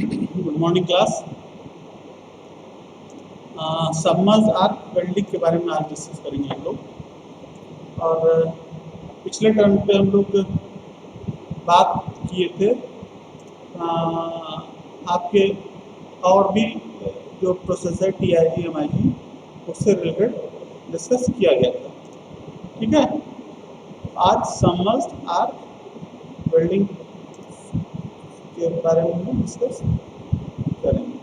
Good morning class. Submerge arc welding के बारे में आज डिस्कस करेंगे हम लोग। और पिछले टर्म पे हम लोग बात किए थे आपके और भी जो प्रोसेस है TIG MIG उससे रिलेटेड डिस्कस किया गया था। ठीक है, आज सबमर्ज आर्क वेल्डिंग के बारे में हम डिस्कस करेंगे।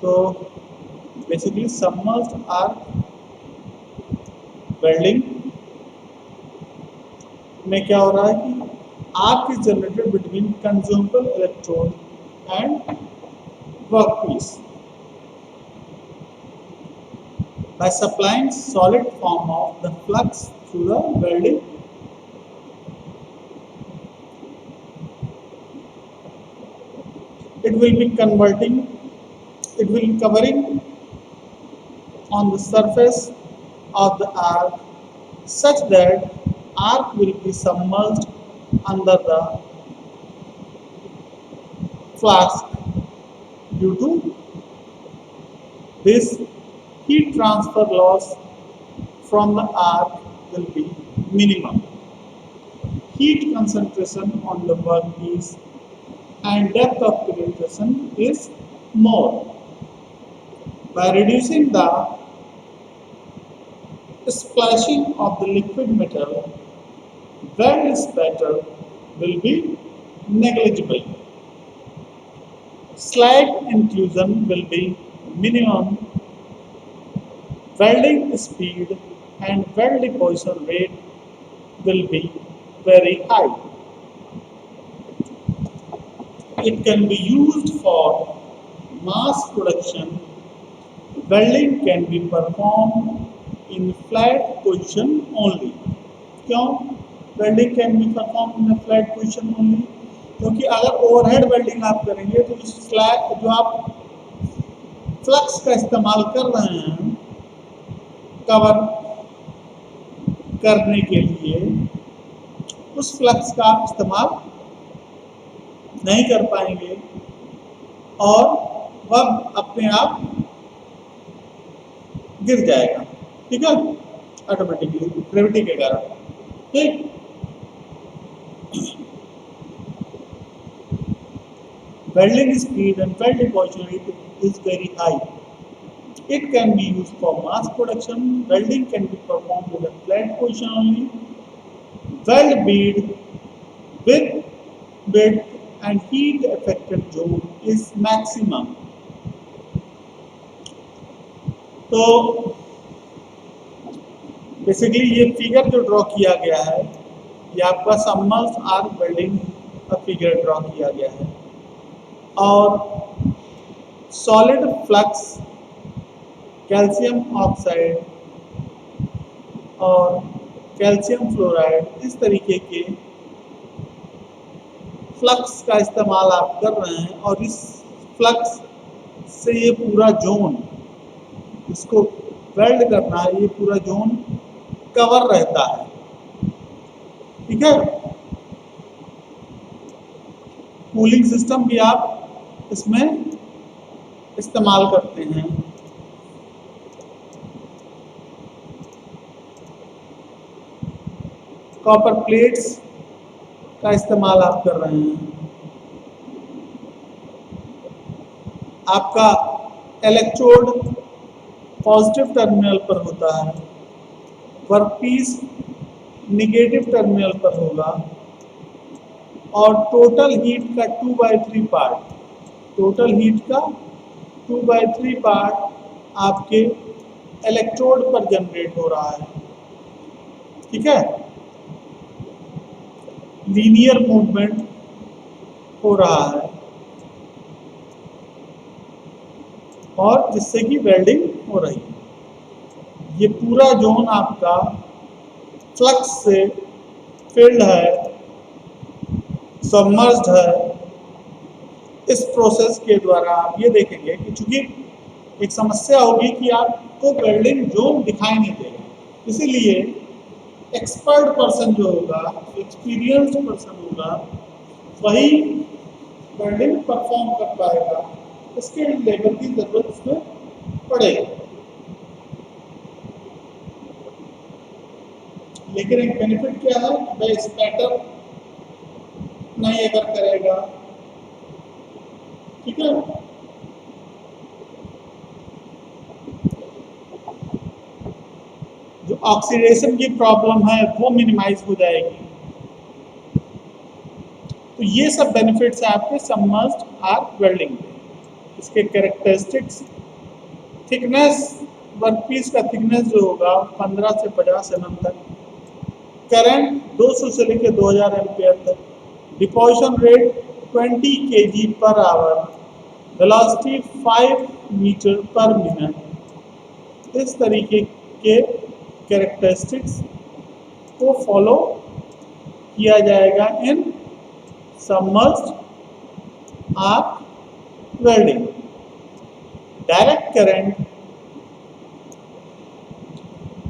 तो बेसिकली सबमर्ज्ड आर्क वेल्डिंग में क्या हो रहा है कि arc is generated between consumable electrode and workpiece by supplying solid form of the flux through the welding. It will be covering on the surface of the arc such that arc will be submerged under the flask. Due to this, heat transfer loss from the arc will be minimum. Heat concentration on the workpiece and depth of penetration is more. By reducing the splashing of the liquid metal, weld spatter will be negligible. Slag inclusion will be minimum. Welding speed and weld deposition rate will be very high. It can be used for mass production. Welding can be performed in flat position only. क्यों welding can be performed in a flat position only? क्योंकि अगर overhead welding आप करेंगे तो इस flat जो आप flux का इस्तेमाल कर रहे हैं कवर करने के लिए, उस फ्लक्स का आप इस्तेमाल नहीं कर पाएंगे और वह अपने आप गिर जाएगा। ठीक है, ऑटोमेटिकली ग्रेविटी के कारण। ठीक, welding speed and weld deposition rate is very high. It can be used for mass production. Welding can be performed in a flat position only. Weld bead width and heat affected zone is maximum. तो basically ये figure जो draw किया गया है ये आपका submerged arc welding का figure draw किया गया है और सॉलिड फ्लक्स कैल्शियम ऑक्साइड और कैल्शियम फ्लोराइड इस तरीके के फ्लक्स का इस्तेमाल आप कर रहे हैं और इस फ्लक्स से ये पूरा जोन, इसको वेल्ड करना है, ये पूरा जोन कवर रहता है। ठीक है, कूलिंग सिस्टम भी आप इसमें इस्तेमाल करते हैं। कॉपर प्लेट्स का इस्तेमाल आप कर रहे हैं। आपका इलेक्ट्रोड पॉजिटिव टर्मिनल पर होता है, वर्कपीस निगेटिव टर्मिनल पर होगा और टोटल हीट का 2/3 पार्ट, टोटल हीट का 2/3 पार्ट आपके इलेक्ट्रोड पर जनरेट हो रहा है। ठीक है, लीनियर मूवमेंट हो रहा है और जिससे कि वेल्डिंग हो रही है। ये पूरा जोन आपका फ्लक्स से फिल्ड है, सबमर्ज्ड है। इस प्रोसेस के द्वारा आप ये देखेंगे कि चूंकि एक समस्या होगी कि आपको वेल्डिंग जोन दिखाई नहीं देगा, इसीलिए एक्सपर्ट पर्सन जो होगा, एक्सपीरियंस्ड पर्सन होगा, वही वेल्डिंग परफॉर्म कर पाएगा, स्किल्ड लेबर की जरूरत उसमें पड़ेगी। लेकिन एक बेनिफिट क्या है कि भाई स्पैटर नहीं अगर करेगा, ठीक है, जो ऑक्सीडेशन की प्रॉब्लम है वो मिनिमाइज हो जाएगी। तो ये सब बेनिफिट्स हैं आपके सबमर्ज्ड आर्क वेल्डिंग के। इसके कैरेक्टरिस्टिक्स, थिकनेस, वर्कपीस का थिकनेस जो होगा 15 से 50 mm तक, करंट 200 से लेकर 2000 एम्पियर तक, deposition rate 20 kg per hour, velocity 5 metre per minute. इस तरीके के कैरेक्टरिस्टिक्स को फॉलो किया जाएगा in submerged arc welding. Direct current,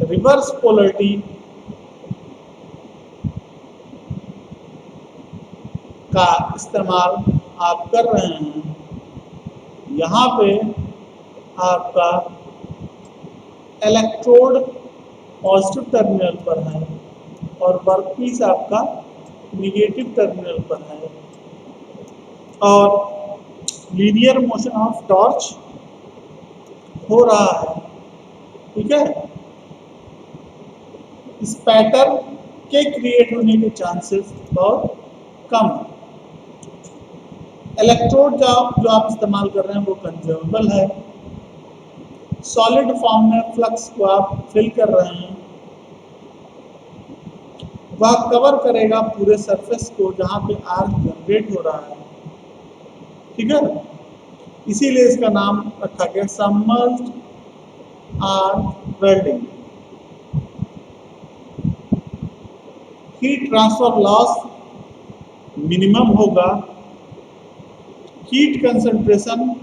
reverse polarity का इस्तेमाल आप कर रहे हैं, यहाँ पे आपका इलेक्ट्रोड पॉजिटिव टर्मिनल पर है और वर्कपीस आपका निगेटिव टर्मिनल पर है, और लीनियर मोशन ऑफ टॉर्च हो रहा है, ठीक है। स्पैटर के क्रिएट होने के चांसेस बहुत कम है। इलेक्ट्रोड जो आप इस्तेमाल कर रहे हैं वो कंज्यूमेबल है। सॉलिड फॉर्म में फ्लक्स को आप फिल कर रहे हैं, वह कवर करेगा पूरे सरफेस को जहाँ पे आर्क जनरेट हो रहा है, ठीक है। इसीलिए इसका नाम रखा गया submerged arc welding. Heat transfer loss minimum होगा, हीट कंसंट्रेशन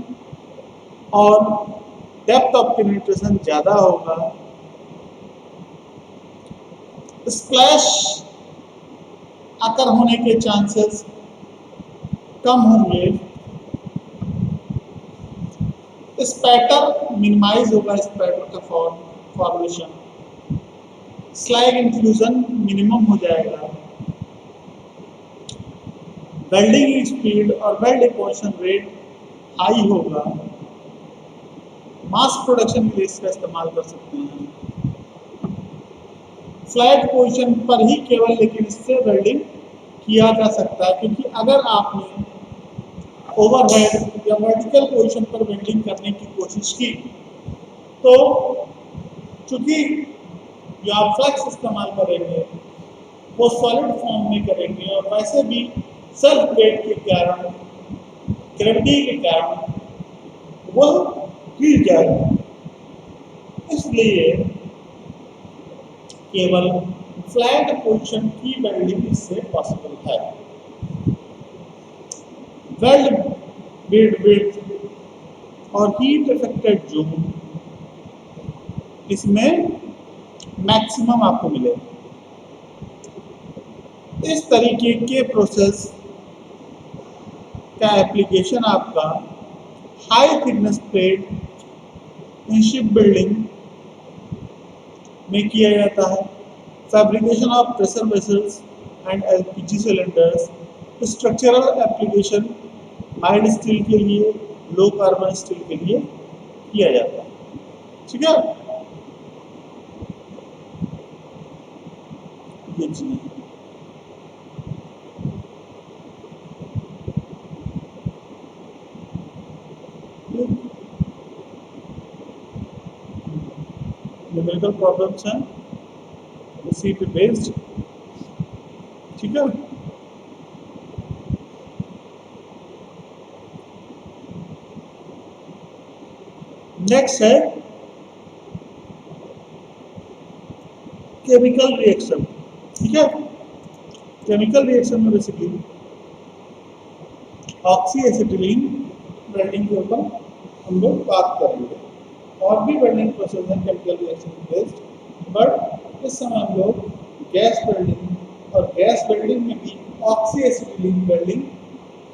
और डेप्थ ऑफ पेनिट्रेशन ज़्यादा होगा, स्प्लैश आकर होने के चांसेस कम होंगे, स्पैटर मिनिमाइज होगा, स्पैटर का फॉर्मेशन, स्लैग इंक्लूजन मिनिमम हो जाएगा, वेल्डिंग स्पीड और वेल्ड डिपोजिशन रेट हाई होगा। मास प्रोडक्शन के लिए इसका इस्तेमाल कर सकते हैं। फ्लैट पोजीशन पर ही केवल लेकिन इससे वेल्डिंग किया जा सकता है, क्योंकि अगर आपने ओवरहेड या वर्टिकल पोजीशन पर वेल्डिंग करने की कोशिश की तो चूंकि जो आप फ्लक्स इस्तेमाल करेंगे वो सॉलिड फॉर्म में करेंगे और वैसे भी सेल्फ वेट के कारण, ग्रेविटी के कारण वो गिर जाएगा। इसलिए केवल फ्लैट पोजीशन की वेल्डिंग इससे पॉसिबल है। वेल्ड बेड विड्थ और हीट इफेक्टेड जोन इसमें मैक्सिमम आपको मिलेगा। इस तरीके के प्रोसेस का एप्लीकेशन आपका high thickness plate in ship building में किया जाता है। Fabrication of pressure vessels and LPG cylinders, structural application mild steel के लिए, लो कार्बन स्टील के लिए किया जाता है, ठीक है। ये चीज न्यूमेरिकल प्रॉब्लम्स हैं इसी पे बेस्ड, ठीक है। नेक्स्ट है केमिकल रिएक्शन, ठीक है। केमिकल रिएक्शन में बेसिकली ऑक्सी एसिटिलीन वेल्डिंग के ऊपर हम लोग बात करेंगे। और भी वेल्डिंग प्रोसेस है केमिकल रिएक्शन बेस्ड, बट इस समय हम लोग गैस वेल्डिंग और गैस वेल्डिंग में भी ऑक्सी एसिटिलीन वेल्डिंग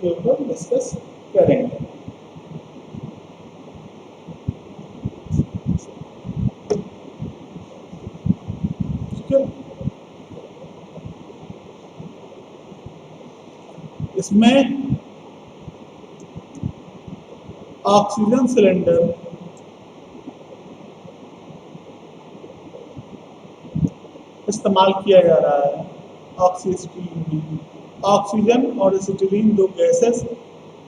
के ऊपर डिस्कस करेंगे। ठीक है, इसमें ऑक्सीजन सिलेंडर इस्तेमाल किया जा रहा है ऑक्सीजन में। ऑक्सीजन और एसिटिलीन दो गैसेस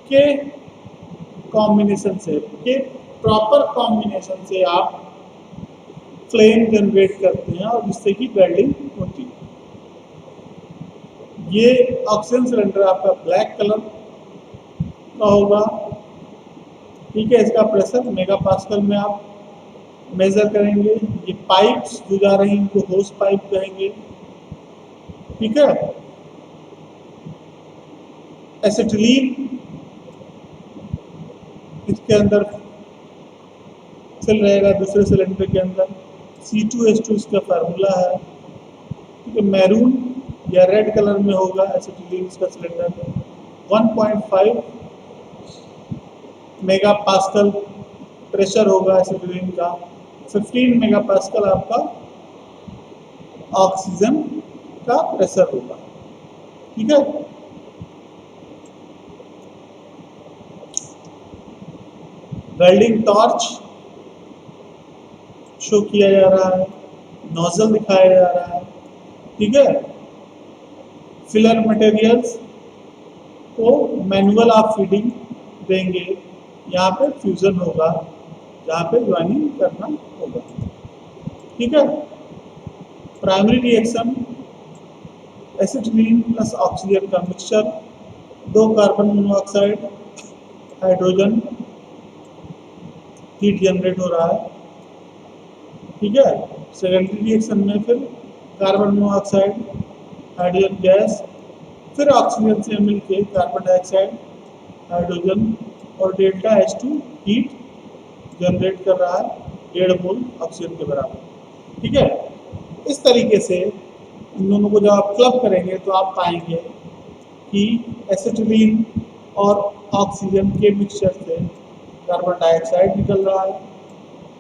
के कॉम्बिनेशन से, के प्रॉपर कॉम्बिनेशन से आप फ्लेम जनरेट करते हैं और जिससे कि वेल्डिंग होती है। ये ऑक्सीजन सिलेंडर आपका ब्लैक कलर का होगा। ठीक है, इसका प्रेशर मेगा पास्कल में आप मेजर करेंगे। ये पाइप्स जो जा रही हैं इनको होस पाइप कहेंगे। ठीक है, एसिटिलीन इसके अंदर फिल रहेगा दूसरे सिलेंडर के अंदर। C2H2 इसका फार्मूला है। ठीक है, मैरून या रेड कलर में होगा एसिटिलीन इसका सिलेंडर। 1.5 मेगा पास्कल प्रेशर होगा एसिटिलीन का। 15 मेगा पास्कल आपका ऑक्सीजन का प्रेशर होगा। ठीक है, वेल्डिंग टॉर्च शो किया जा रहा है, नोजल दिखाया जा रहा है। ठीक है, फिलर मटेरियल्स को मैनुअल आप फीडिंग देंगे। यहाँ पे फ्यूजन होगा जहाँ पे ज्वाइनिंग करना होगा। ठीक है, primary reaction acetylene plus oxygen का mixture, 2 carbon monoxide hydrogen heat generate हो रहा है। ठीक है, सेकेंडरी रिएक्शन में फिर कार्बन मोनोऑक्साइड हाइड्रोजन गैस फिर ऑक्सीजन से मिलकर कार्बन डाइऑक्साइड हाइड्रोजन और डेल्टा H2 हीट जनरेट कर रहा है 1.5 मोल ऑक्सीजन के बराबर। ठीक है, इस तरीके से इन दोनों को जब आप क्लब करेंगे तो आप पाएंगे कि एसिटिलीन और ऑक्सीजन के मिक्सचर से कार्बन डाइऑक्साइड निकल रहा है,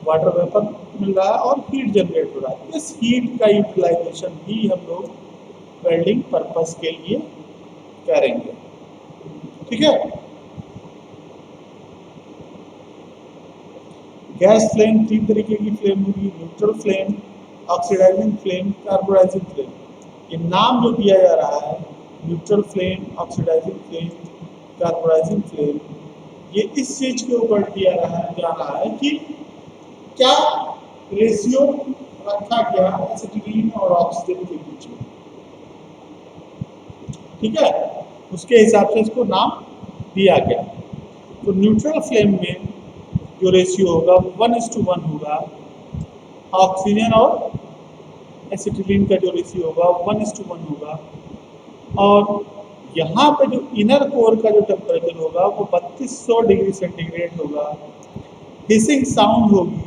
वाटर वेपर मिल रहा है और हीट जनरेट हो रहा है। इस हीट का यूटिलाइजेशन भी हम लोग वेल्डिंग पर्पस के लिए करेंगे। ठीक है, गैस फ्लेम 3 तरीके की फ्लेम होगी, neutral flame, oxidising flame, carburising flame. ये नाम जो दिया जा रहा है neutral flame, oxidising flame, carburising flame, ये इस चीज के ऊपर दिया जा रहा है कि क्या रेशियो रखा गया एसिटिलीन और ऑक्सीजन के बीच में। ठीक है, उसके हिसाब से इसको नाम दिया गया। तो न्यूट्रल फ्लेम में जो रेशियो होगा 1:1 होगा। ऑक्सीजन और एसिटिलीन का जो रेशियो होगा 1:1 होगा। और यहाँ पे जो इनर कोर का जो टेम्परेचर होगा वो 3200 डिग्री सेंटीग्रेड होगा। हिसिंग साउंड होगी।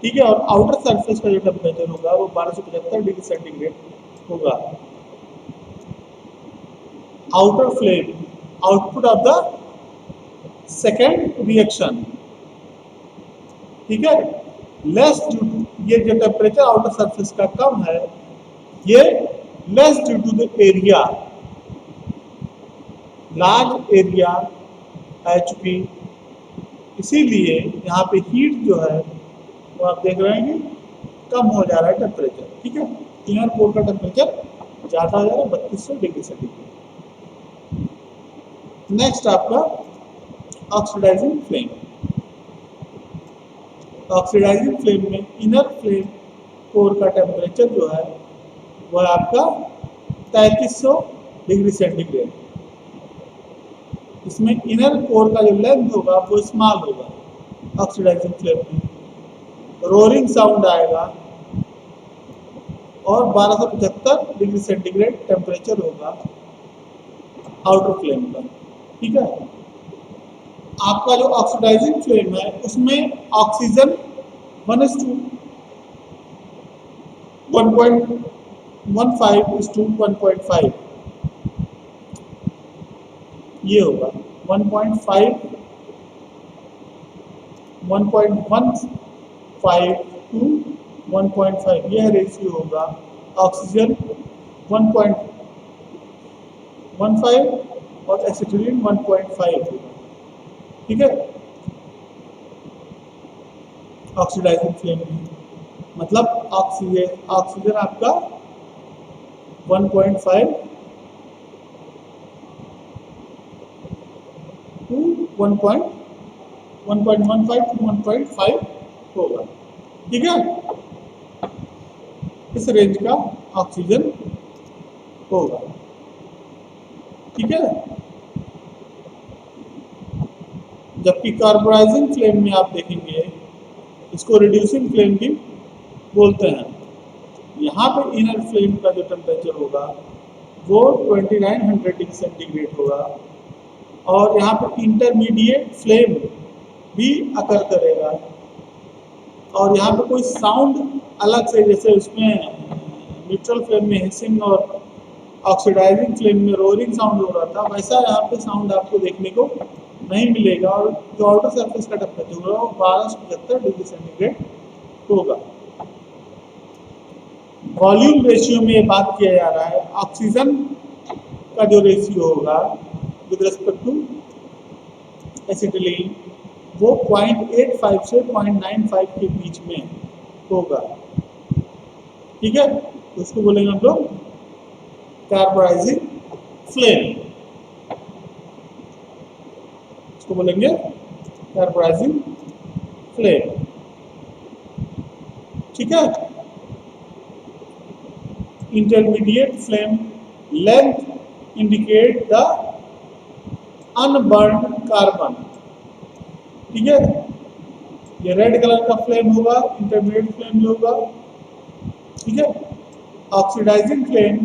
ठीक है, और आउटर सरफेस का जो टेम्परेचर होगा वो 1275 डिग्री सेंटीग्रेड होगा। Outer flame output of the second reaction. ठीक है, लेस ड्यू टू, ये जो टेम्परेचर आउटर सरफेस का कम है ये less due to the area, large area है चूंकि, इसीलिए यहाँ पे हीट जो है वो आप देख रहे हैं कि कम हो जा रहा है टेम्परेचर। ठीक है, इनर कोर का टेम्परेचर ज़्यादा हो जा रहा है 3200 डिग्री सेंटीग्रेड। नेक्स्ट आपका ऑक्सीडाइजिंग फ्लेम। ऑक्सीडाइजिंग फ्लेम में इनर फ्लेम कोर का टेम्परेचर जो है वह आपका 3300 डिग्री सेंटीग्रेड। इसमें इनर कोर का जो लेंथ होगा वो स्मॉल होगा ऑक्सीडाइजिंग फ्लेम में। रोरिंग साउंड आएगा और 1275 डिग्री सेंटीग्रेड टेम्परेचर होगा आउटर फ्लेम का। ठीक है, आपका जो ऑक्सीडाइजिंग फ्लेम है उसमें ऑक्सीजन 1:1.15 1.5। ये होगा 1.5 1.15 टू 1.5, यह रेशियो होगा। ऑक्सीजन 1.15 और एसिटिलीन 1.5 होगा। ठीक है, ऑक्सीडाइजिंग फ्लेम में मतलब ऑक्सीजन आपका 1.5 टू 1.15 टू 1.5 होगा। ठीक है, इस रेंज का ऑक्सीजन होगा। ठीक है, जबकि कार्बोनाइजिंग फ्लेम में आप देखेंगे, इसको रिड्यूसिंग फ्लेम भी बोलते हैं। यहाँ पे इनर फ्लेम का जो टेम्परेचर होगा वो 2900 डिग्री सेंटीग्रेड होगा, और यहाँ पे इंटरमीडिएट फ्लेम भी अकर करेगा। और यहाँ पे कोई साउंड अलग से, जैसे उसमें न्यूट्रल फ्लेम में हिसिंग और ऑक्सीडाइजिंग फ्लेम में रोरिंग साउंड हो रहा था, वैसा यहाँ पे साउंड आपको देखने को नहीं मिलेगा। और जो आउटर सरफेस का टेम्परेचर होगा वो 1275 डिग्री सेंटीग्रेड होगा। वॉल्यूम रेशियो में ये बात किया जा रहा है, ऑक्सीजन का जो रेशियो होगा विद रिस्पेक्ट टू एसिटिलीन वो 0.85 से 0.95 के बीच में होगा। ठीक है, तो इसको बोलेंगे हम लोग कार्बोनाइजिंग फ्लेम, इसको बोलेंगे कार्बोनाइजिंग फ्लेम। ठीक है, intermediate flame length indicate the unburned carbon. ठीक है, ये रेड कलर का फ्लेम होगा, इंटरमीडिएट फ्लेम में होगा। ठीक है, ऑक्सीडाइजिंग फ्लेम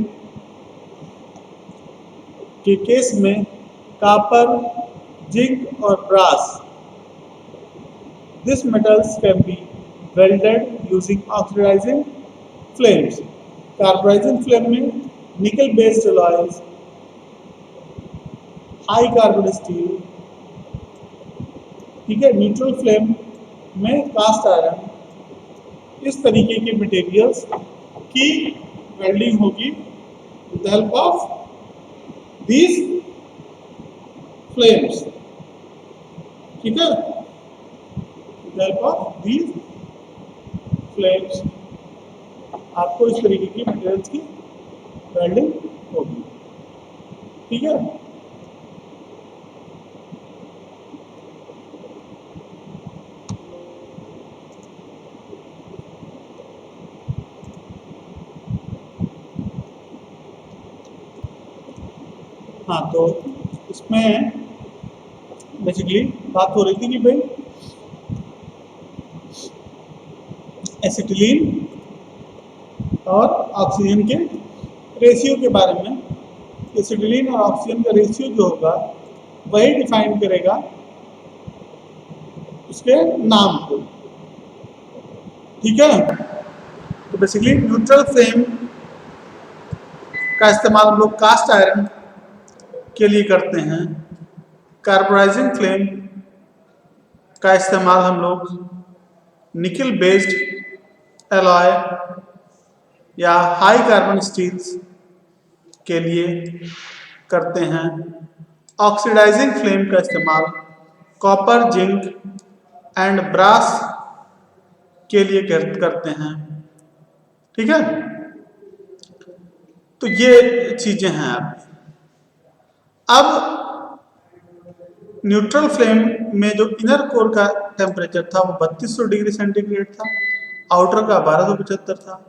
के केस में कॉपर, जिंक और brass, this metals can be welded using oxidising flames. Carbonising flame में nickel based alloys, high carbon steel. ठीक है, न्यूट्रल फ्लेम में कास्ट आयरन, इस तरीके के मटेरियल्स की वेल्डिंग होगी with the help of these flames. ठीक है, with the help of these flames आपको इस तरीके की मटेरियल्स की वेल्डिंग होगी। ठीक है, हाँ, तो इसमें बेसिकली बात हो रही थी कि भाई एसिटिलीन और ऑक्सीजन के रेशियो के बारे में। एसिटिलीन और ऑक्सीजन का रेशियो जो होगा वही डिफाइन करेगा उसके नाम को। ठीक है, तो बेसिकली न्यूट्रल फ्लेम का इस्तेमाल हम लोग कास्ट आयरन के लिए करते हैं। कार्बोनाइजिंग फ्लेम का इस्तेमाल हम लोग निकल बेस्ड एलॉय या हाई कार्बन स्टील्स के लिए करते हैं। ऑक्सीडाइजिंग फ्लेम का इस्तेमाल कॉपर, जिंक एंड ब्रास के लिए करते हैं। ठीक है, तो ये चीजें हैं आपकी। अब न्यूट्रल फ्लेम में जो इनर कोर का टेम्परेचर था वो 3200 डिग्री सेंटीग्रेड था, आउटर का 1275 था।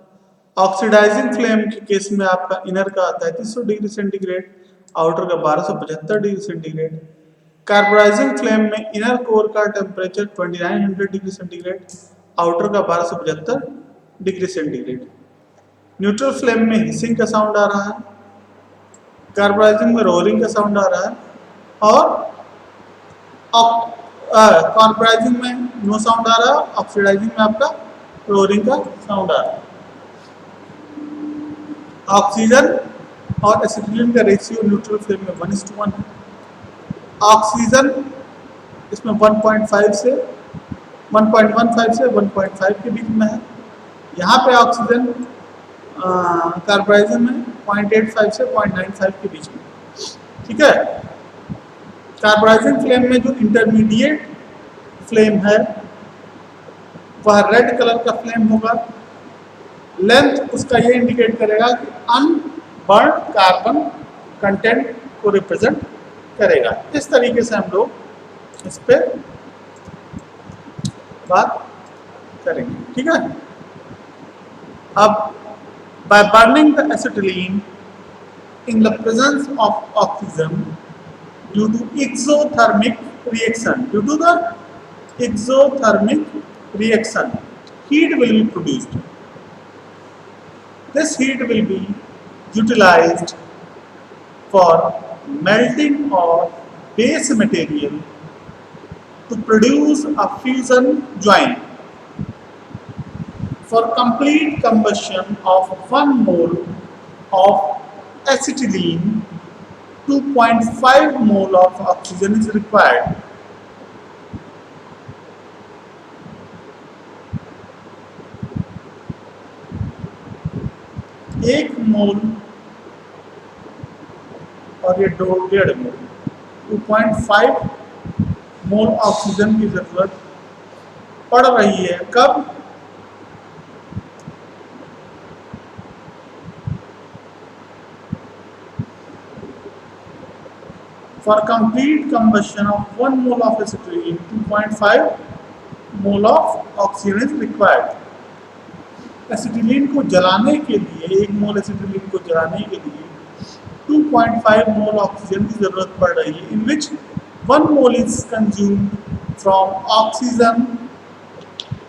ऑक्सीडाइजिंग फ्लेम के केस में आपका इनर का 3300 डिग्री सेंटीग्रेड, आउटर का 1275 डिग्री सेंटीग्रेड। कार्बोनाइजिंग फ्लेम में इनर कोर का टेम्परेचर 2900 डिग्री सेंटीग्रेड, आउटर का 1275 डिग्री सेंटीग्रेड। न्यूट्रल फ्लेम में हिसिंग का साउंड आ रहा है, कार्बोनाइजिंग में रोरिंग का साउंड आ रहा है, और कार्बोनाइजिंग में नो साउंड आ रहा है, ऑक्सीडाइजिंग में आपका रोरिंग का साउंड आ रहा है। ऑक्सीजन और एसिटिलीन का रेशियो न्यूट्रल फ्लेम में 1:1 है, ऑक्सीजन इसमें 1.5 से 1.15 से 1.5 के बीच में है। यहाँ पे ऑक्सीजन कार्बोनाइजन में 0.85 से 0.95 के बीच में। ठीक है। कार्बोनाइजन फ्लेम में जो इंटरमीडिएट फ्लेम है वह रेड कलर का फ्लेम होगा। लेंथ उसका ये इंडिकेट करेगा कि अनबर्न कार्बन कंटेंट को रिप्रेजेंट करेगा। इस तरीके से हम लोग इस पे बात करेंगे। ठीक है। अब by burning the acetylene in the presence of oxygen due to exothermic reaction, heat will be produced. This heat will be utilized for melting of base material to produce a fusion joint. For complete combustion of 1 mole of acetylene, 2.5 mole of oxygen is required. एक मोल और ये 1.5 मोल 2.5 मोल oxygen की जरूरत पड़ रही है। कब? For complete combustion of 1 mole of acetylene, 2.5 mole of oxygen is required. Acetylene को जलाने के लिए, 1 मोल एसिटिलीन को जलाने के लिए 2.5 मोल ऑक्सीजन की जरूरत पड़ रही है, इन विच 1 mole is consumed from oxygen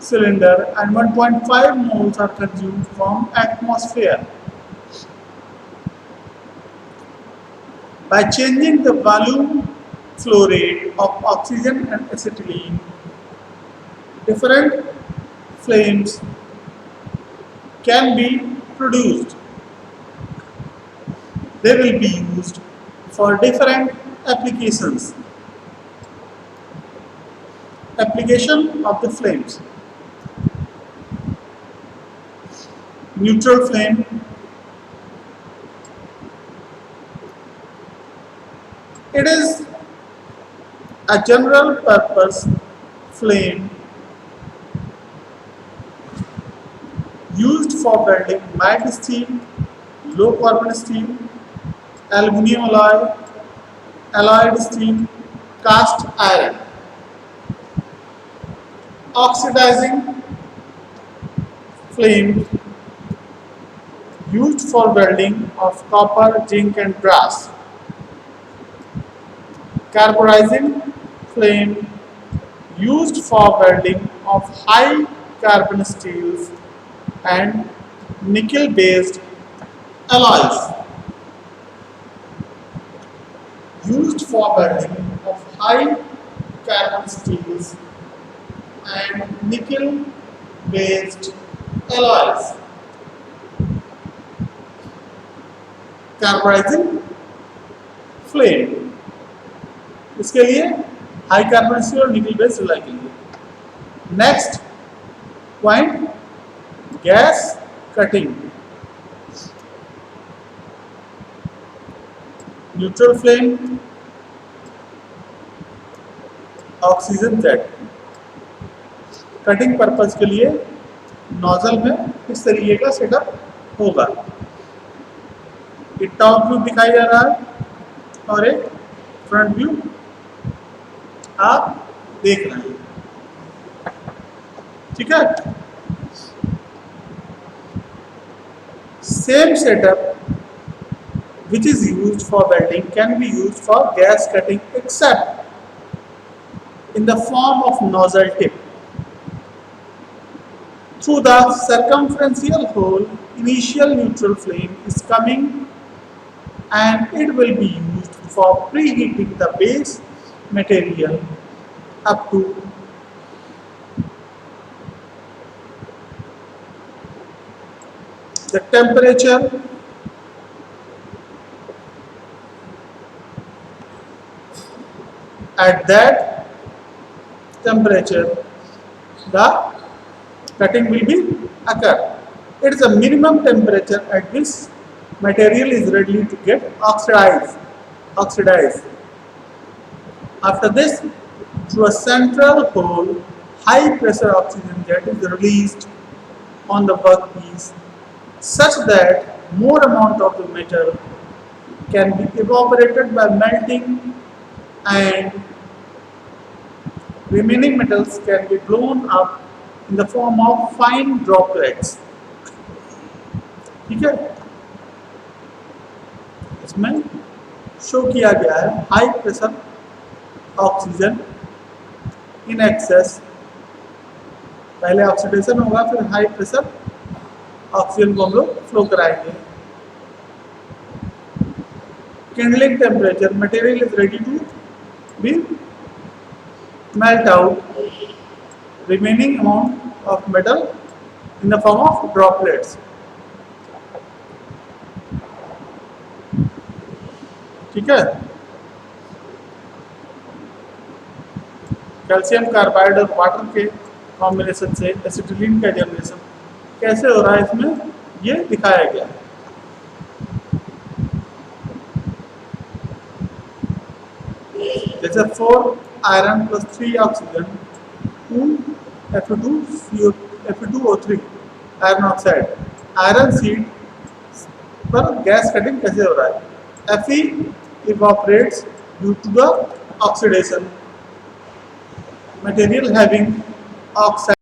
cylinder and 1.5 moles are consumed from atmosphere. By changing the volume flow rate of oxygen and acetylene, different flames can be produced. They will be used for different applications. Application of the flames. Neutral flame, it is a general purpose flame used for welding mild steel, low carbon steel, aluminum alloy, alloyed steel, cast iron. Oxidizing flame used for welding of copper, zinc and brass. Carbonizing flame used for welding of high carbon steels and nickel based alloys. Used for welding of high carbon steels and nickel based alloys. Carbonizing flame, इसके लिए high carbon steel और निकल based alloy के लिए। Next point, gas cutting. Neutral flame, oxygen jet. Cutting purpose के लिए nozzle में इस तरीके का सेटअप होगा। एक टॉप व्यू दिखाई जा रहा है और एक फ्रंट व्यू आप देख रहे हैं। ठीक है। Same setup which is used for welding can be used for gas cutting except in the form of nozzle tip. Through the circumferential hole, initial neutral flame is coming and it will be used for preheating the base material up to the temperature At that temperature, the cutting will be occur. It is a minimum temperature at which material is ready to get oxidized. After this, through a central hole, high pressure oxygen jet is released on the workpiece such that more amount of the metal can be evaporated by melting and remaining metals can be blown up in the form of fine droplets. ठीक है, इसमें show किया गया है high pressure oxygen in excess, पहले oxidation होगा फिर high pressure oxygen को हम लोग फ्लो कराएंगे. Kindling temperature, material is ready to be melt out remaining amount of metal in the form of droplets. ठीक है, कैल्शियम कार्बाइड और वाटर के कॉम्बिनेशन से एसिटिलीन का जनरेशन कैसे हो रहा है इसमें ये दिखाया गया. जैसे 4 iron plus 3 oxygen 2 Fe2O3 iron oxide, iron seed पर गैस कटिंग कैसे हो रहा है. Fe evaporates due to the oxidation. Material having oxide